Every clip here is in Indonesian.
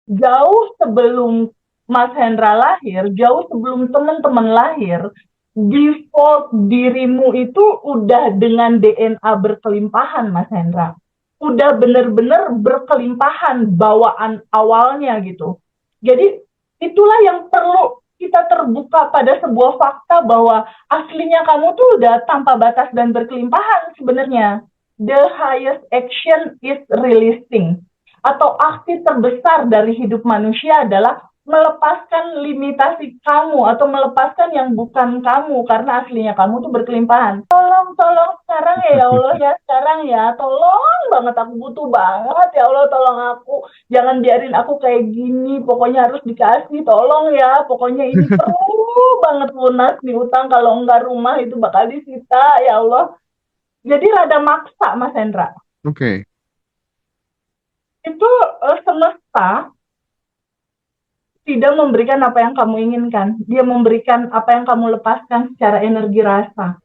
jauh sebelum Mas Hendra lahir, jauh sebelum teman-teman lahir, default dirimu itu udah dengan DNA berkelimpahan, Mas Hendra. Udah bener-bener berkelimpahan bawaan awalnya gitu. Jadi itulah yang perlu kita terbuka pada sebuah fakta bahwa aslinya kamu tuh udah tanpa batas dan berkelimpahan sebenarnya. The highest action is releasing, atau aksi terbesar dari hidup manusia adalah melepaskan limitasi kamu atau melepaskan yang bukan kamu karena aslinya kamu tuh berkelimpahan. Tolong sekarang ya Allah ya, sekarang ya, tolong banget, aku butuh banget ya Allah, tolong aku, jangan biarin aku kayak gini, pokoknya harus dikasih, tolong ya, pokoknya ini perlu banget lunas nih utang, kalau enggak rumah itu bakal disita ya Allah. Jadi rada maksa, Mas Hendra. Oke. Itu semesta tidak memberikan apa yang kamu inginkan. Dia memberikan apa yang kamu lepaskan secara energi rasa.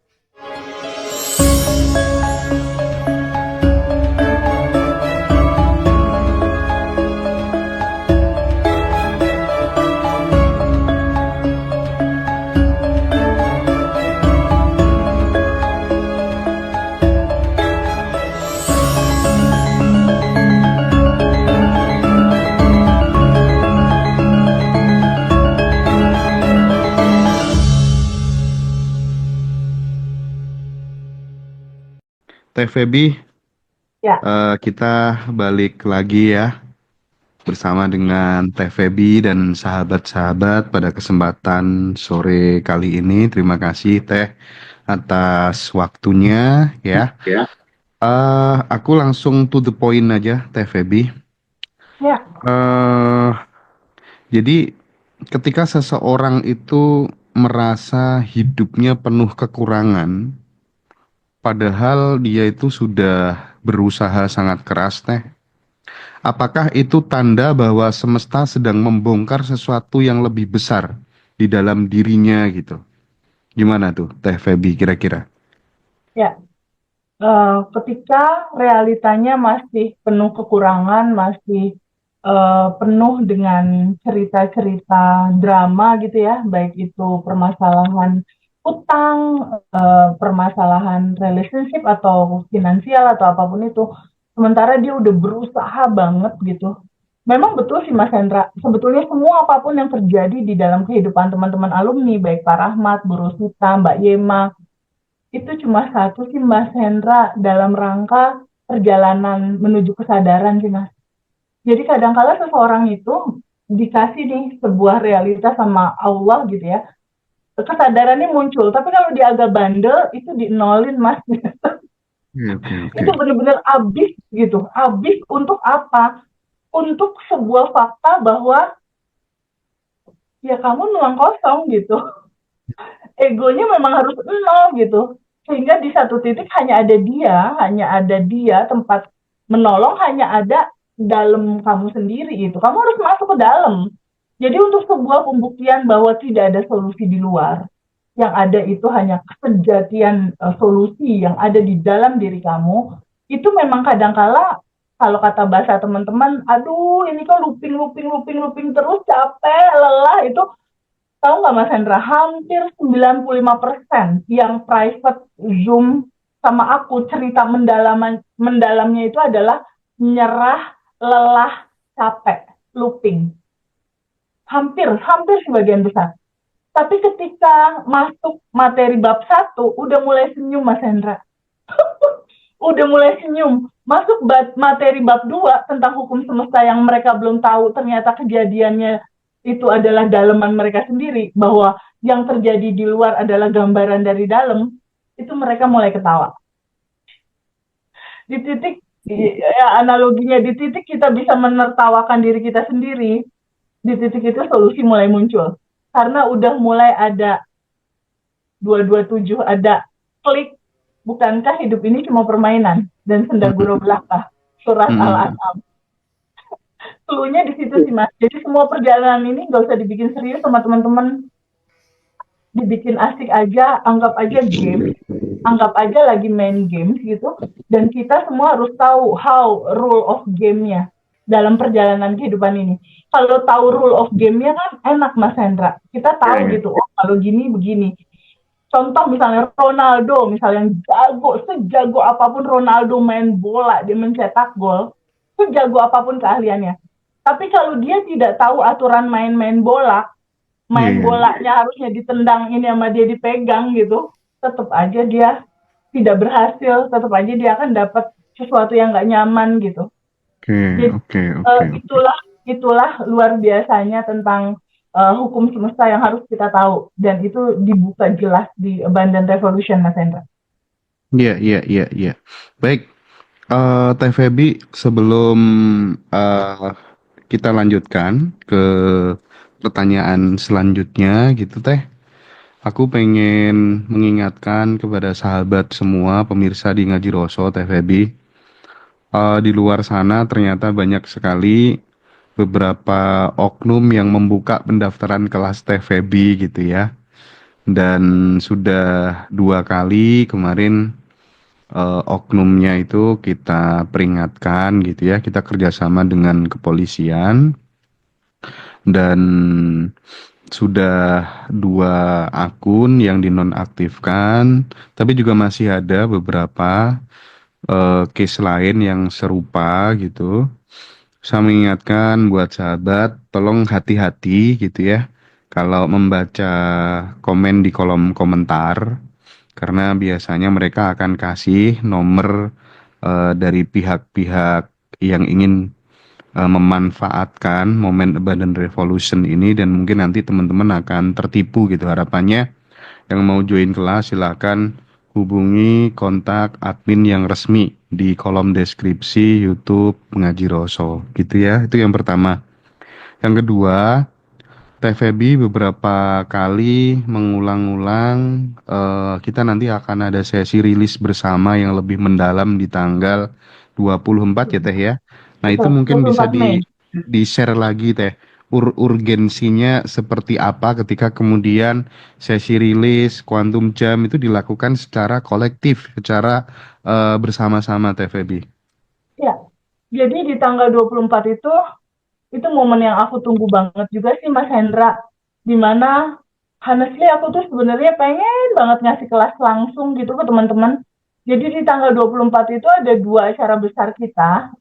Teh Feby, Ya, kita balik lagi ya bersama dengan Teh Feby dan sahabat-sahabat pada kesempatan sore kali ini. Terima kasih Teh atas waktunya ya. ya, Aku langsung to the point aja Teh Feby. ya, eh jadi ketika seseorang itu merasa hidupnya penuh kekurangan, padahal dia itu sudah berusaha sangat keras, Teh. Apakah itu tanda bahwa semesta sedang membongkar sesuatu yang lebih besar di dalam dirinya gitu? Gimana tuh, Teh Feby kira-kira? ya. Ketika realitanya masih penuh kekurangan, masih penuh dengan cerita-cerita drama gitu ya, baik itu permasalahan utang, permasalahan relationship atau finansial atau apapun itu, sementara dia udah berusaha banget gitu. Memang betul sih Mas Hendra, sebetulnya semua apapun yang terjadi di dalam kehidupan teman-teman alumni, baik Pak Rahmat, Bu Rosita, Mbak Yema, itu cuma satu sih Mas Hendra, dalam rangka perjalanan menuju kesadaran sih Mas. Jadi kadang-kala seseorang itu dikasih nih sebuah realitas sama Allah gitu ya, kesadarannya muncul, tapi kalau dia agak bandel itu dinolin Mas. Oke, oke, oke. Itu benar-benar habis gitu, habis untuk apa? Untuk sebuah fakta bahwa ya kamu nuang kosong gitu, egonya memang harus nol gitu, sehingga di satu titik hanya ada dia tempat menolong, hanya ada dalam kamu sendiri, itu kamu harus masuk ke dalam. Jadi untuk sebuah pembuktian bahwa tidak ada solusi di luar, yang ada itu hanya kesejatian, solusi yang ada di dalam diri kamu, itu memang kadangkala kalau kata bahasa teman-teman, aduh ini kok looping looping looping looping terus, capek, lelah, itu tahu nggak Mas Hendra, hampir 95% yang private Zoom sama aku cerita mendalamnya itu adalah nyerah, lelah, capek, looping. Hampir, hampir sebagian besar. Tapi ketika masuk materi bab 1, udah mulai senyum Mas Hendra. Udah mulai senyum. Masuk materi bab 2 tentang hukum semesta yang mereka belum tahu, ternyata kejadiannya itu adalah dalaman mereka sendiri, bahwa yang terjadi di luar adalah gambaran dari dalam, itu mereka mulai ketawa. Di titik, ya analoginya, di titik kita bisa menertawakan diri kita sendiri, di titik itu solusi mulai muncul. Karena udah mulai ada 227, ada klik, bukankah hidup ini cuma permainan dan senda gurau belaka, surat Mm-mm. Al-As'am. Cluenya di situ sih Mas. Jadi semua perjalanan ini nggak usah dibikin serius sama teman-teman, dibikin asik aja, anggap aja game, anggap aja lagi main games gitu. Dan kita semua harus tahu how rule of game-nya. dalam perjalanan kehidupan ini. Kalau tahu rule of game-nya kan enak Mas Hendra. Kita Ya, tahu ya. gitu, oh kalau gini begini. Contoh misalnya Ronaldo, misalnya yang jago, sejago apapun Ronaldo main bola, dia mencetak gol, sejago apapun keahliannya. Tapi kalau dia tidak tahu aturan main-main bola, Iya, main iya. bolanya harusnya ditendang ini sama dia dipegang gitu, tetap aja dia tidak berhasil, tetap aja dia akan dapat sesuatu yang nggak nyaman gitu. Oke, Jadi oke, oke, oke. itulah luar biasanya tentang hukum semesta yang harus kita tahu dan itu dibuka jelas di Abundant Revolution, Mas Hendra. Iya, iya, iya, iya. Baik, Teh Febi, sebelum eh, kita lanjutkan ke pertanyaan selanjutnya gitu Teh, aku pengen mengingatkan kepada sahabat semua pemirsa di Ngaji Roso Teh Febi, di luar sana ternyata banyak sekali beberapa oknum yang membuka pendaftaran kelas Teh Febi gitu ya. Dan sudah 2 kali kemarin oknumnya itu kita peringatkan gitu ya. Kita kerjasama dengan kepolisian dan sudah 2 akun yang dinonaktifkan, tapi juga masih ada beberapa case lain yang serupa gitu. Saya mengingatkan buat sahabat, tolong hati-hati gitu ya. Kalau membaca komen di kolom komentar, karena biasanya mereka akan kasih nomor dari pihak-pihak yang ingin memanfaatkan momen Abundant Revolution ini dan mungkin nanti teman-teman akan tertipu gitu harapannya. Yang mau join kelas silakan hubungi kontak admin yang resmi di kolom deskripsi YouTube Ngaji Roso gitu ya. Itu yang pertama. Yang kedua, Teh Febi beberapa kali mengulang-ulang kita nanti akan ada sesi rilis bersama yang lebih mendalam di tanggal 24 ya Teh ya. Nah itu Betul, mungkin bisa 24 Mei. di-share lagi Teh. Urgensinya seperti apa ketika kemudian sesi rilis Quantum Jam itu dilakukan secara kolektif, secara bersama-sama Teh Febi. Ya, jadi di tanggal 24 itu momen yang aku tunggu banget juga sih Mas Hendra. Dimana honestly aku tuh sebenarnya pengen banget ngasih kelas langsung gitu ke teman-teman. Jadi di tanggal 24 itu ada 2 acara besar kita,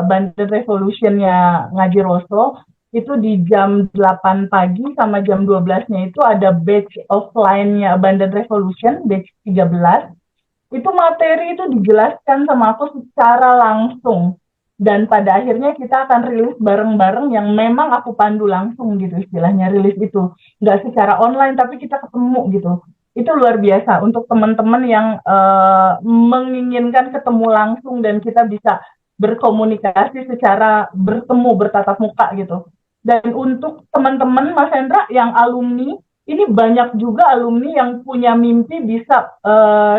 Bandar Revolution-nya Ngaji Roso. Itu di jam 8 pagi sama jam 12-nya itu ada batch offline-nya Bandar Revolution, batch 13. Itu materi itu dijelaskan sama aku secara langsung dan pada akhirnya kita akan rilis bareng-bareng yang memang aku pandu langsung gitu istilahnya rilis itu nggak secara online tapi kita ketemu gitu itu luar biasa untuk teman-teman yang menginginkan ketemu langsung dan kita bisa berkomunikasi secara bertemu bertatap muka gitu dan untuk teman-teman Mas Hendra yang alumni ini banyak juga alumni yang punya mimpi bisa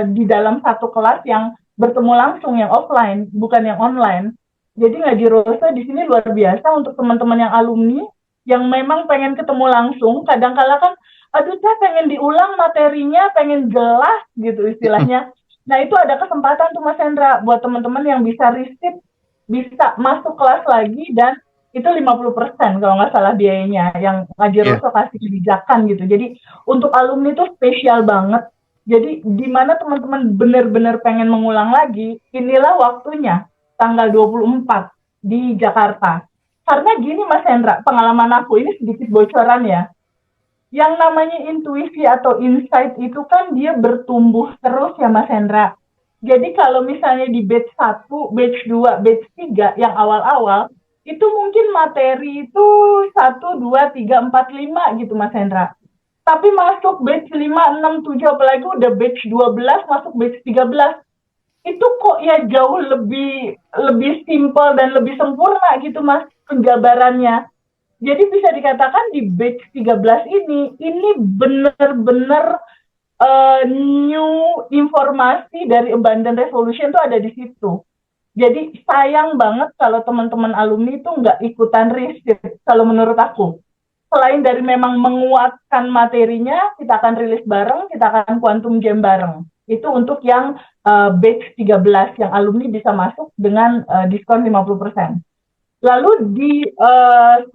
di dalam satu kelas yang bertemu langsung yang offline, bukan yang online. Jadi Ngaji Rosa di sini luar biasa untuk teman-teman yang alumni yang memang pengen ketemu langsung. Kadang-kala kan, aduh saya pengen diulang materinya, pengen jelas gitu istilahnya. Nah itu ada kesempatan tuh Mas Hendra buat teman-teman yang bisa receive, bisa masuk kelas lagi dan itu 50% kalau nggak salah biayanya yang Ngaji Iya. Rosso kasih kebijakan gitu. Jadi untuk alumni itu spesial banget. Jadi di mana teman-teman benar-benar pengen mengulang lagi, inilah waktunya tanggal 24 di Jakarta. Karena gini Mas Hendra, pengalaman aku ini sedikit bocoran ya. Yang namanya intuisi atau insight itu kan dia bertumbuh terus ya Mas Hendra. Jadi kalau misalnya di batch 1, batch 2, batch 3 yang awal-awal, itu mungkin materi itu 1, 2, 3, 4, 5 gitu Mas Hendra. Tapi masuk batch 5, 6, 7, apalagi udah batch 12, masuk batch 13. Itu kok ya jauh lebih lebih simpel dan lebih sempurna gitu Mas penjabarannya. Jadi bisa dikatakan di batch 13 ini benar-benar new informasi dari Abundant Revolution itu ada di situ. Jadi sayang banget kalau teman-teman alumni itu nggak ikutan riset kalau menurut aku. Selain dari memang menguatkan materinya, kita akan rilis bareng, kita akan quantum jam bareng. Itu untuk yang batch 13 yang alumni bisa masuk dengan diskon 50%. Lalu di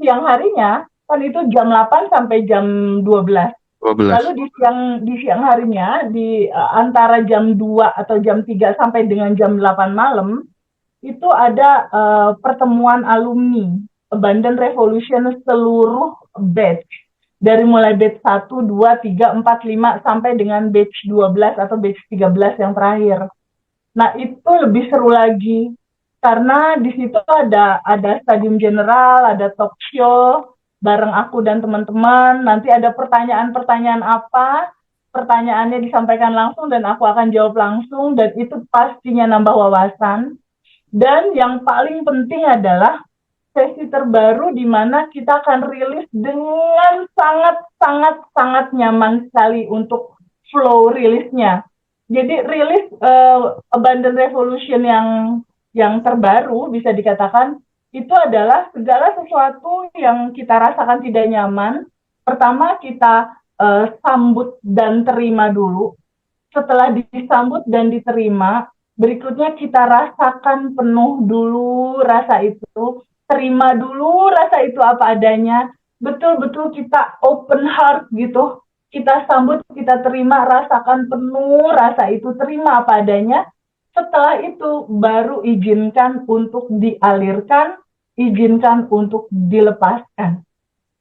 siang harinya kan itu jam 8 sampai jam 12. Lalu 12. di siang harinya di antara jam 2 atau jam 3 sampai dengan jam 8 malam itu ada pertemuan alumni Abandon Revolution seluruh batch. Dari mulai batch 1, 2, 3, 4, 5 sampai dengan batch 12 atau batch 13 yang terakhir. Nah, itu lebih seru lagi karena di situ ada stadium general, ada talk show bareng aku dan teman-teman. Nanti ada pertanyaan-pertanyaan apa, pertanyaannya disampaikan langsung dan aku akan jawab langsung dan itu pastinya nambah wawasan. Dan yang paling penting adalah sesi terbaru di mana kita akan rilis dengan sangat sangat sangat nyaman sekali untuk flow rilisnya. Jadi rilis Abandon Revolution yang terbaru bisa dikatakan itu adalah segala sesuatu yang kita rasakan tidak nyaman. Pertama kita sambut dan terima dulu. Setelah disambut dan diterima, berikutnya kita rasakan penuh dulu rasa itu, terima dulu rasa itu apa adanya, betul-betul kita open heart gitu, kita sambut, kita terima, rasakan penuh rasa itu, terima apa adanya. Setelah itu baru izinkan untuk dialirkan, izinkan untuk dilepaskan.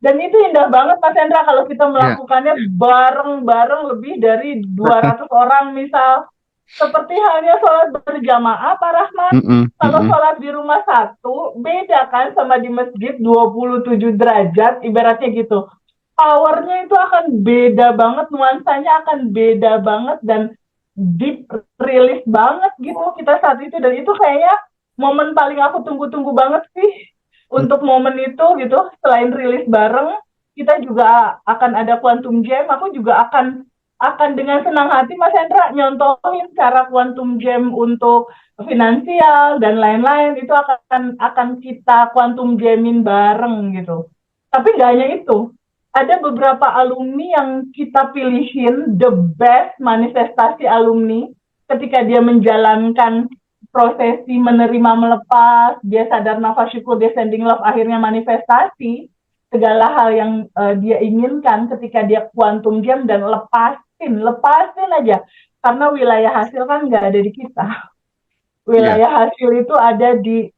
Dan itu indah banget Mas Hendra kalau kita Ya. melakukannya bareng-bareng lebih dari 200 orang misal. Seperti halnya sholat berjamaah Pak Rahmat. Mm-mm, Kalau mm-mm. sholat di rumah satu, beda kan sama di masjid 27 derajat, ibaratnya gitu. Powernya itu akan beda banget, nuansanya akan beda banget, dan deep release banget gitu kita saat itu. Dan itu kayaknya momen paling aku tunggu-tunggu banget sih untuk momen itu gitu. Selain rilis bareng, kita juga akan ada Quantum Jam. Aku juga akan dengan senang hati Mas Hendra nyontohin cara Quantum Jam untuk finansial dan lain-lain. Itu akan kita Quantum Jamin bareng gitu. Tapi nggak hanya itu, ada beberapa alumni yang kita pilihin the best manifestasi alumni ketika dia menjalankan prosesi menerima melepas, dia sadar nafas syukur, dia sending love, akhirnya manifestasi segala hal yang dia inginkan ketika dia quantum jam dan lepasin aja. Karena wilayah hasil kan nggak ada di kita. Ya. Wilayah hasil itu ada di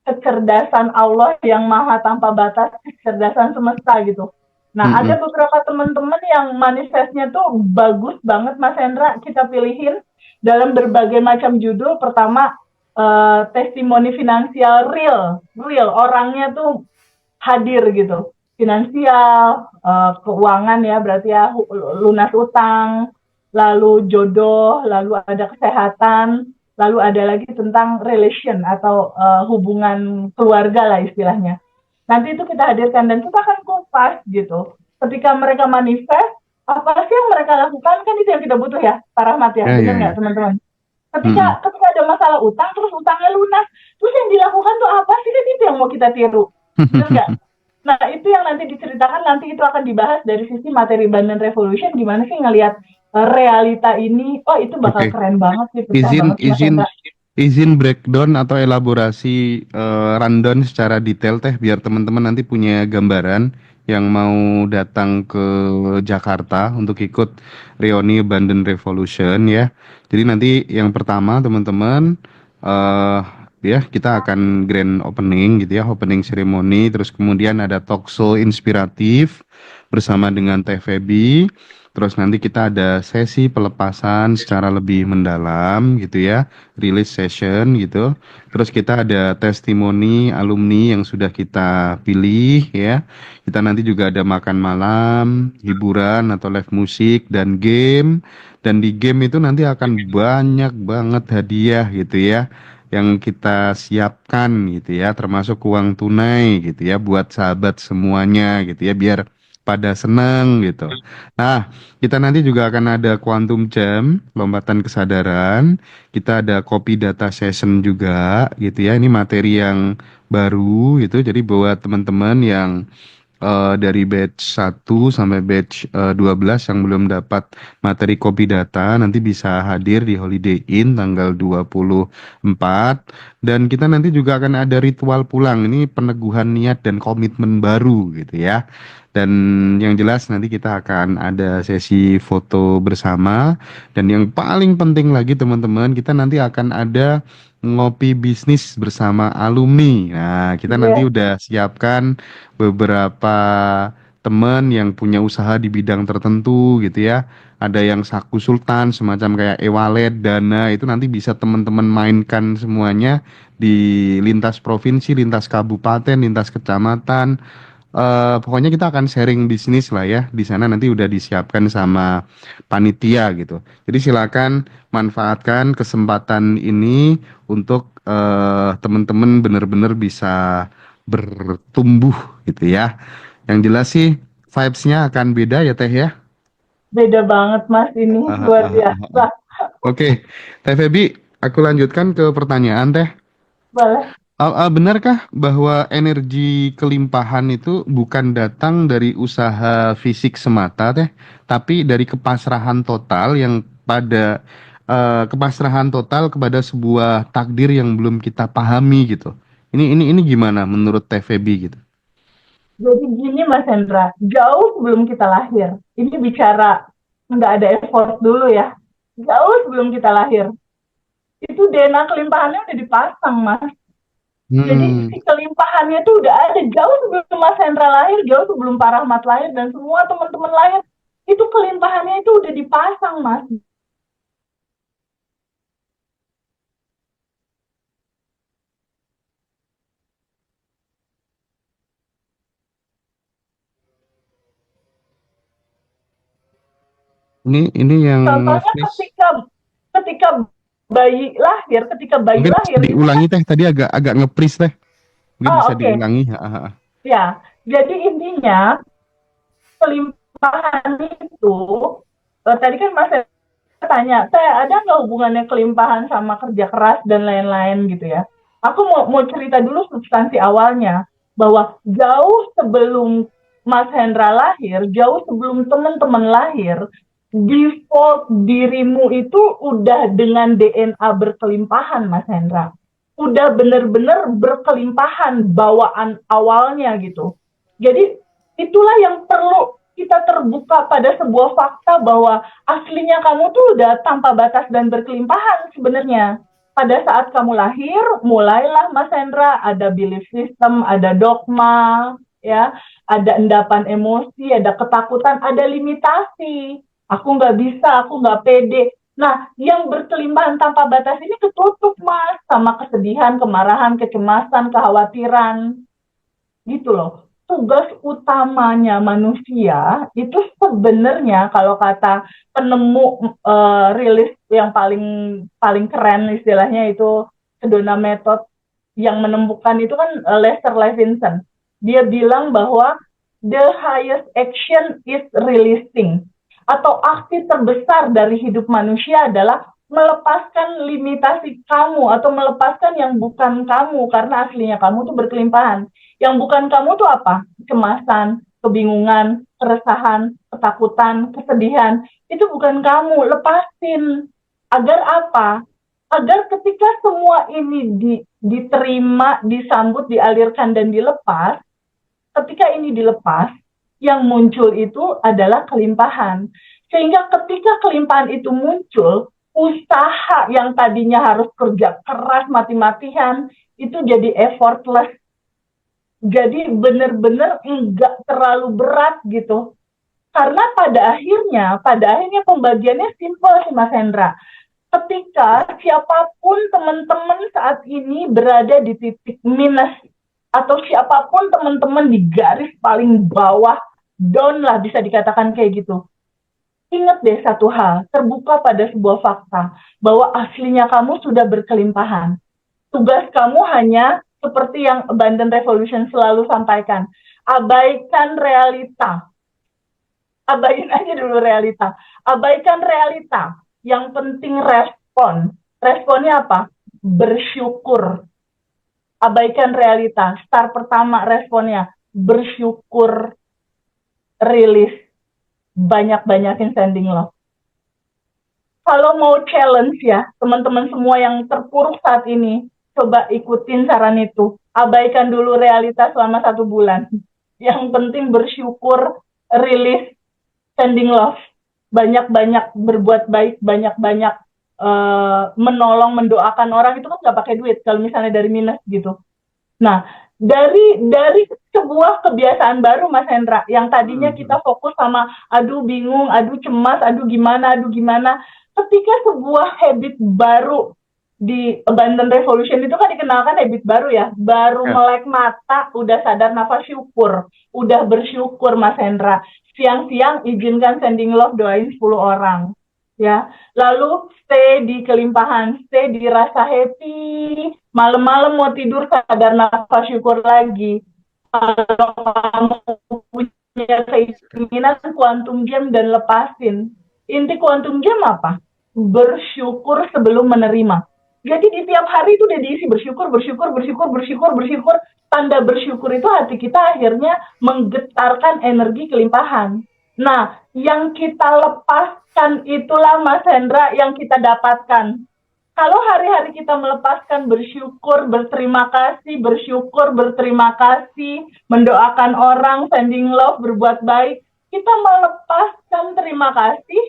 kecerdasan Allah yang maha tanpa batas, kecerdasan semesta gitu. Nah, ada Mm-mm. beberapa teman-teman yang manifestnya tuh bagus banget Mas Hendra, kita pilihin dalam berbagai macam judul. Pertama, testimoni finansial real orangnya tuh hadir gitu. Finansial, keuangan ya, berarti ya lunas utang, lalu jodoh, lalu ada kesehatan, lalu ada lagi tentang relation atau hubungan keluarga lah istilahnya. Nanti itu kita hadirkan dan kita akan kupas gitu. Ketika mereka manifest, apa sih yang mereka lakukan, kan itu yang kita butuh ya, Pak Rahmat ya, Ya, benar ya, nggak ya. teman-teman? Mm-mm. Ketika ada masalah utang, terus utangnya lunas, terus yang dilakukan tuh apa sih, kan itu yang mau kita tiru, benar nggak? Nah, itu yang nanti diceritakan, nanti itu akan dibahas dari sisi materi Bandan Revolution, gimana sih ngelihat realita ini. Oh, itu bakal Oke. keren banget sih, pecah Izin banget sih Mas izin Hendra. izin breakdown atau elaborasi rundown secara detail teh biar teman-teman nanti punya gambaran yang mau datang ke Jakarta untuk ikut reuni Abandon Revolution ya. Jadi nanti yang pertama teman-teman eh ya kita akan grand opening gitu ya, opening ceremony, terus kemudian ada talk show inspiratif bersama dengan Teh Feby. Terus nanti kita ada sesi pelepasan secara lebih mendalam gitu ya, release session gitu. Terus kita ada testimoni alumni yang sudah kita pilih ya. Kita nanti juga ada makan malam, hiburan atau live musik dan game. Dan di game itu nanti akan banyak banget hadiah gitu ya yang kita siapkan gitu ya, termasuk uang tunai gitu ya buat sahabat semuanya gitu ya biar pada senang gitu. Nah, kita nanti juga akan ada Quantum Jam, lompatan kesadaran. Kita ada copy data session juga gitu ya. Ini materi yang baru gitu. Jadi buat teman-teman yang dari batch 1 sampai batch 12 yang belum dapat materi copy data nanti bisa hadir di Holiday Inn tanggal 24 dan kita nanti juga akan ada ritual pulang ini peneguhan niat dan komitmen baru gitu ya. Dan yang jelas nanti kita akan ada sesi foto bersama dan yang paling penting lagi teman-teman kita nanti akan ada ngopi bisnis bersama alumni. Nah, kita nanti Iya, udah siapkan beberapa teman yang punya usaha di bidang tertentu gitu ya. Ada yang saku sultan semacam kayak e-wallet, Dana itu nanti bisa teman-teman mainkan semuanya di lintas provinsi, lintas kabupaten, lintas kecamatan. Pokoknya kita akan sharing bisnis lah ya. Di sana nanti udah disiapkan sama panitia gitu. Jadi silakan manfaatkan kesempatan ini untuk teman-teman benar-benar bisa bertumbuh gitu ya. Yang jelas sih vibes-nya akan beda ya Teh ya. beda banget Mas ini, Aha, luar aha, aha, biasa. aha. Oke, Teh Febi, aku lanjutkan ke pertanyaan Teh. Boleh. Benarkah bahwa energi kelimpahan itu bukan datang dari usaha fisik semata, Teh, tapi dari kepasrahan total yang pada kepasrahan total kepada sebuah takdir yang belum kita pahami gitu. Ini gimana menurut Teh Febi gitu? Jadi gini Mas Hendra, jauh sebelum kita lahir, ini bicara nggak ada effort dulu ya, jauh sebelum kita lahir, itu DNA kelimpahannya udah dipasang Mas. Jadi Hmm, si kelimpahannya tuh udah ada jauh sebelum Mas Hendra lahir, jauh sebelum Pak Rahmat lahir, dan semua teman-teman lahir, itu kelimpahannya itu udah dipasang Mas. ini yang Contohnya freeze. ketika ketika ketika bayi Mungkin bisa lahir itu kan, diulangi Teh. Tadi agak agak nge-freeze Teh. Mungkin oh bisa oke, okay. diulangi. Ha, ha, ha. Ya, jadi intinya kelimpahan itu, tadi kan Mas tanya, saya ada nggak hubungannya kelimpahan sama kerja keras dan lain-lain gitu ya. Aku mau cerita dulu substansi awalnya, bahwa jauh sebelum Mas Hendra lahir, jauh sebelum teman-teman lahir, default dirimu itu udah dengan DNA berkelimpahan, Mas Hendra. Udah bener-bener berkelimpahan bawaan awalnya gitu. Jadi itulah yang perlu kita terbuka pada sebuah fakta bahwa aslinya kamu tuh udah tanpa batas dan berkelimpahan sebenarnya. Pada saat kamu lahir, mulailah Mas Hendra ada belief system, ada dogma, ya, ada endapan emosi, ada ketakutan, ada limitasi. Aku nggak bisa, aku nggak pede. Nah, yang berkelimpahan tanpa batas ini ketutup, Mas, sama kesedihan, kemarahan, kecemasan, kekhawatiran gitu loh. Tugas utamanya manusia itu sebenarnya kalau kata penemu rilis yang paling paling keren istilahnya itu Sedona Method yang menemukan itu kan Lester Levinson. Dia bilang bahwa the highest action is releasing atau aksi terbesar dari hidup manusia adalah melepaskan limitasi kamu atau melepaskan yang bukan kamu karena aslinya kamu tuh berkelimpahan. Yang bukan kamu tuh apa? Kecemasan, kebingungan, keresahan, ketakutan, kesedihan. Itu bukan kamu, lepasin. Agar apa? Agar ketika semua ini diterima, disambut, dialirkan, dan dilepas, ketika ini dilepas, yang muncul itu adalah kelimpahan. Sehingga ketika kelimpahan itu muncul, usaha yang tadinya harus kerja keras mati-matian, itu jadi effortless, jadi benar-benar enggak terlalu berat gitu. Karena pada akhirnya pembagiannya simpel sih Mas Hendra. Ketika siapapun teman-teman saat ini berada di titik minus atau siapapun teman-teman di garis paling bawah, down lah bisa dikatakan kayak gitu. Ingat deh satu hal, terbuka pada sebuah fakta bahwa aslinya kamu sudah berkelimpahan. Tugas kamu hanya seperti yang Abundant Revolution selalu sampaikan, abaikan realita, abaikan aja dulu realita, abaikan realita, yang penting respon. Responnya apa? Bersyukur. Abaikan realita. Start pertama responnya bersyukur, rilis, banyak-banyakin sending love. Kalau mau challenge ya, teman-teman semua yang terpuruk saat ini, coba ikutin saran itu. Abaikan dulu realitas selama 1 bulan. Yang penting bersyukur, rilis, sending love. Banyak-banyak berbuat baik, banyak-banyak menolong, mendoakan orang, itu kan nggak pakai duit kalau misalnya dari minus gitu. Nah, dari sebuah kebiasaan baru Mas Hendra, yang tadinya kita fokus sama aduh bingung, aduh cemas, aduh gimana. Ketika sebuah habit baru di Abundant Revolution itu kan dikenalkan habit baru ya, baru Ya. melek mata, udah sadar nafas syukur, udah bersyukur Mas Hendra. Siang-siang izinkan sending love, doain 10 orang. Ya, lalu stay di kelimpahan, stay di rasa happy, malam-malam mau tidur sadar nafas syukur lagi. Kalau kamu punya keinginan quantum jam dan lepasin. Inti quantum jam apa? Bersyukur sebelum menerima. Jadi di tiap hari itu udah diisi bersyukur, bersyukur, bersyukur, bersyukur, bersyukur. Tanda bersyukur itu hati kita akhirnya menggetarkan energi kelimpahan. Nah, yang kita lepaskan itulah Mas Hendra yang kita dapatkan. Kalau hari-hari kita melepaskan bersyukur, berterima kasih, bersyukur, berterima kasih, mendoakan orang, sending love, berbuat baik, kita melepaskan terima kasih,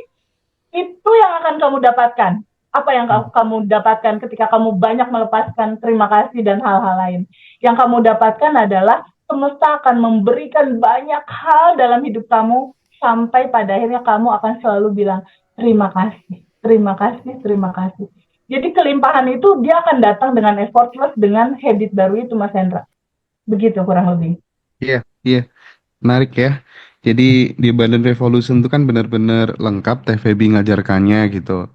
itu yang akan kamu dapatkan. Apa yang kamu dapatkan ketika kamu banyak melepaskan terima kasih dan hal-hal lain? Yang kamu dapatkan adalah semesta akan memberikan banyak hal dalam hidup kamu sampai pada akhirnya kamu akan selalu bilang terima kasih, terima kasih, terima kasih. Jadi kelimpahan itu dia akan datang dengan effortless dengan habit baru itu Mas Hendra. Begitu kurang lebih. Iya, iya, menarik ya. Jadi di Abundant Revolution itu kan benar-benar lengkap TVB ngajarkannya gitu.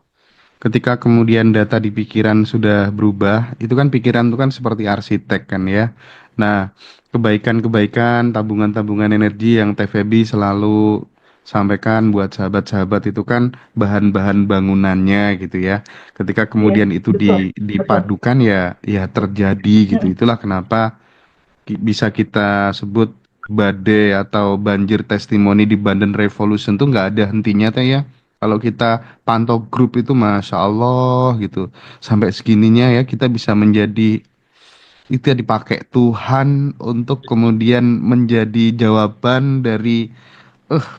Ketika kemudian data di pikiran sudah berubah, itu kan pikiran itu kan seperti arsitek kan ya. Nah, kebaikan-kebaikan, tabungan-tabungan energi yang TVB selalu sampaikan buat sahabat-sahabat itu kan bahan-bahan bangunannya gitu ya. Ketika Iya, kemudian itu betul, betul. dipadukan ya ya terjadi gitu. Itulah kenapa bisa kita sebut badai atau banjir testimoni di Banten Revolution tuh nggak ada hentinya teh ya. Kalau kita pantau grup itu Masya Allah gitu. Sampai segininya ya kita bisa menjadi itu ya dipakai Tuhan untuk kemudian menjadi jawaban dari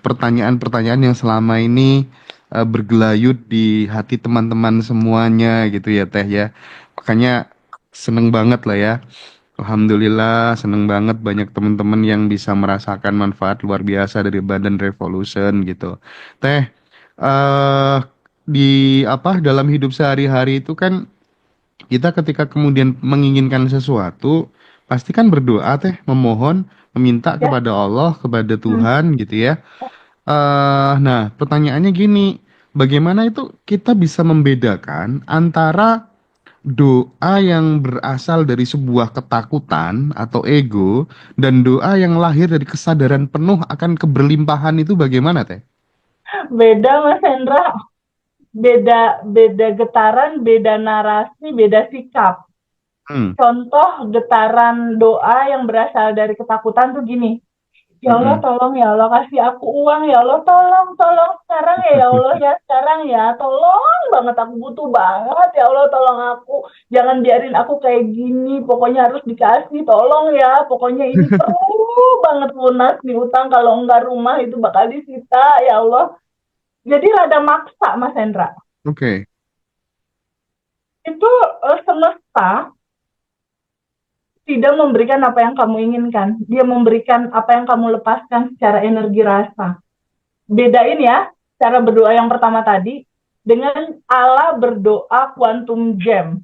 pertanyaan-pertanyaan yang selama ini bergelayut di hati teman-teman semuanya gitu ya Teh ya. Makanya seneng banget lah ya. Alhamdulillah seneng banget banyak teman-teman yang bisa merasakan manfaat luar biasa dari Badan Revolution gitu. Teh, eh di apa dalam hidup sehari-hari itu kan kita ketika kemudian menginginkan sesuatu pasti kan berdoa teh, memohon, meminta Ya, kepada Allah, kepada Tuhan gitu ya. Nah pertanyaannya gini, bagaimana itu kita bisa membedakan antara doa yang berasal dari sebuah ketakutan atau ego dan doa yang lahir dari kesadaran penuh akan keberlimpahan itu bagaimana teh? beda Mas Hendra, beda beda getaran, beda narasi, beda sikap. Hmm, Contoh getaran doa yang berasal dari ketakutan tuh gini. Ya Allah mm-mm. tolong ya Allah kasih aku uang ya Allah tolong tolong sekarang ya Allah ya sekarang ya tolong banget aku butuh banget ya Allah tolong aku jangan biarin aku kayak gini pokoknya harus dikasih tolong ya pokoknya ini perlu banget lunas nih utang kalau enggak rumah itu bakal disita ya Allah jadi rada maksa Mas Hendra Oke. itu semesta tidak memberikan apa yang kamu inginkan dia memberikan apa yang kamu lepaskan secara energi rasa bedain ya cara berdoa yang pertama tadi dengan Allah berdoa quantum jam.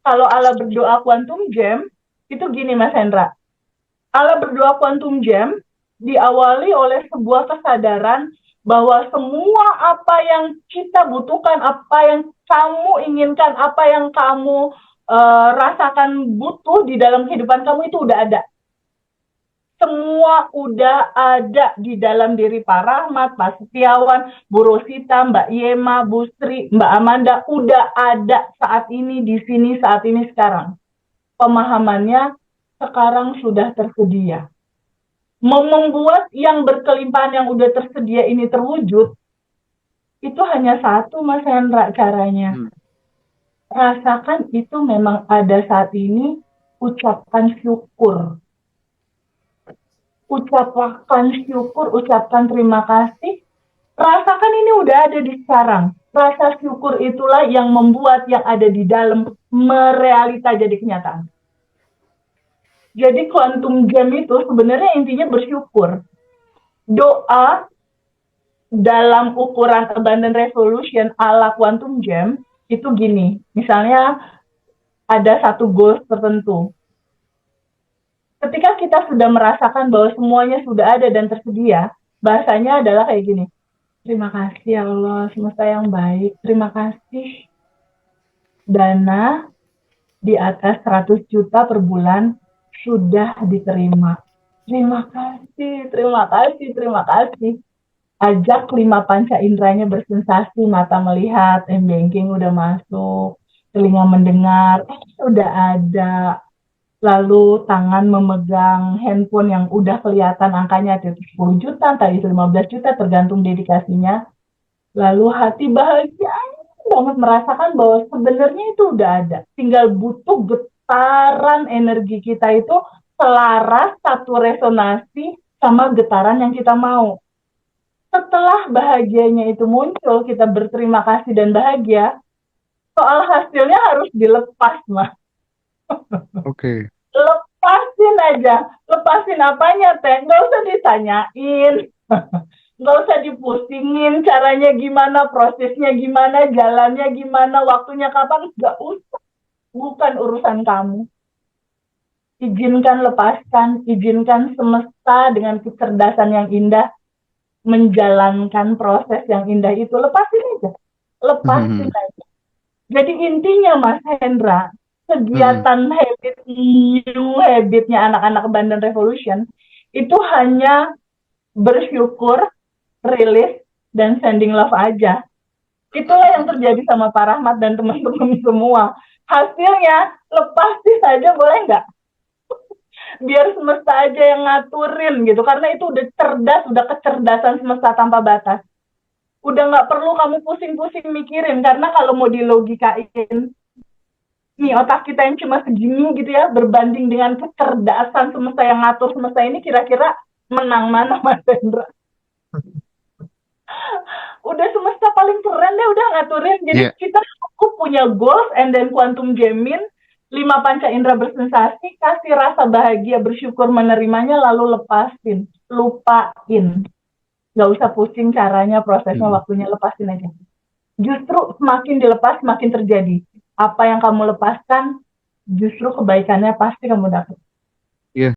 Kalau Allah berdoa quantum jam, itu gini Mas Hendra. Allah berdoa quantum jam diawali oleh sebuah kesadaran bahwa semua apa yang kita butuhkan, apa yang kamu inginkan, apa yang kamu rasakan butuh di dalam kehidupan kamu itu udah ada semua udah ada di dalam diri Pak Rahmat, Pak Setiawan, Bu Rosita, Mbak Yema, Bu Sri, Mbak Amanda, udah ada saat ini, di sini, saat ini, sekarang. Pemahamannya sekarang sudah tersedia. Membuat yang berkelimpahan yang udah tersedia ini terwujud, itu hanya satu, Mas Hendra, caranya. Hmm. Rasakan itu memang ada saat ini, ucapkan syukur. Ucapkan syukur, ucapkan terima kasih. Rasakan ini udah ada di sekarang. Rasa syukur itulah yang membuat yang ada di dalam merealita jadi kenyataan. Jadi quantum jam itu sebenarnya intinya bersyukur. Doa dalam ukuran abundant revolution ala quantum jam itu gini. Misalnya ada satu goals tertentu. Ketika kita sudah merasakan bahwa semuanya sudah ada dan tersedia, bahasanya adalah kayak gini. Terima kasih ya Allah, semesta yang baik. Terima kasih dana di atas 100 juta per bulan sudah diterima. Terima kasih, terima kasih, terima kasih. Ajak 5 panca inderanya bersensasi, mata melihat, banking udah masuk, telinga mendengar, udah ada. Lalu tangan memegang handphone yang udah kelihatan angkanya, 10 juta, tadi 15 juta, tergantung dedikasinya. Lalu hati bahagia banget merasakan bahwa sebenarnya itu udah ada. Tinggal butuh getaran energi kita itu selaras, satu resonansi sama getaran yang kita mau. Setelah bahagianya itu muncul, kita berterima kasih dan bahagia, soal hasilnya harus dilepas, Mas. Oke. Lepasin aja. Lepasin apanya, Teh? Nggak usah ditanyain. Nggak usah dipusingin caranya gimana, prosesnya gimana, jalannya gimana, waktunya kapan. Nggak usah. Bukan urusan kamu. Izinkan lepaskan. Izinkan semesta dengan kecerdasan yang indah menjalankan proses yang indah itu. Lepasin aja. Lepasin Hmm. aja. Jadi intinya, Mas Hendra, Hmm. kegiatan new habitnya anak-anak Abundant Revolution itu hanya bersyukur, rilis, dan sending love aja. Itulah yang terjadi sama Pak Rahmat dan teman-teman semua. Hasilnya lepasin saja, boleh nggak? Biar semesta aja yang ngaturin gitu, karena itu udah cerdas, udah kecerdasan semesta tanpa batas. Udah nggak perlu kamu pusing-pusing mikirin, karena kalau mau dilogikain, nih otak kita yang cuma segini gitu ya, berbanding dengan kecerdasan semesta yang ngatur semesta ini, kira-kira menang mana, Mas Hendra? Udah semesta paling keren deh, udah ngaturin. Jadi Ya. kita cukup punya goals and then quantum jamin, 5 panca indera bersensasi, kasih rasa bahagia, bersyukur menerimanya, lalu lepasin, lupain. Gak usah pusing caranya, prosesnya, Hmm. waktunya, lepasin aja. Justru semakin dilepas, semakin terjadi. Apa yang kamu lepaskan, justru kebaikannya pasti kamu dapat.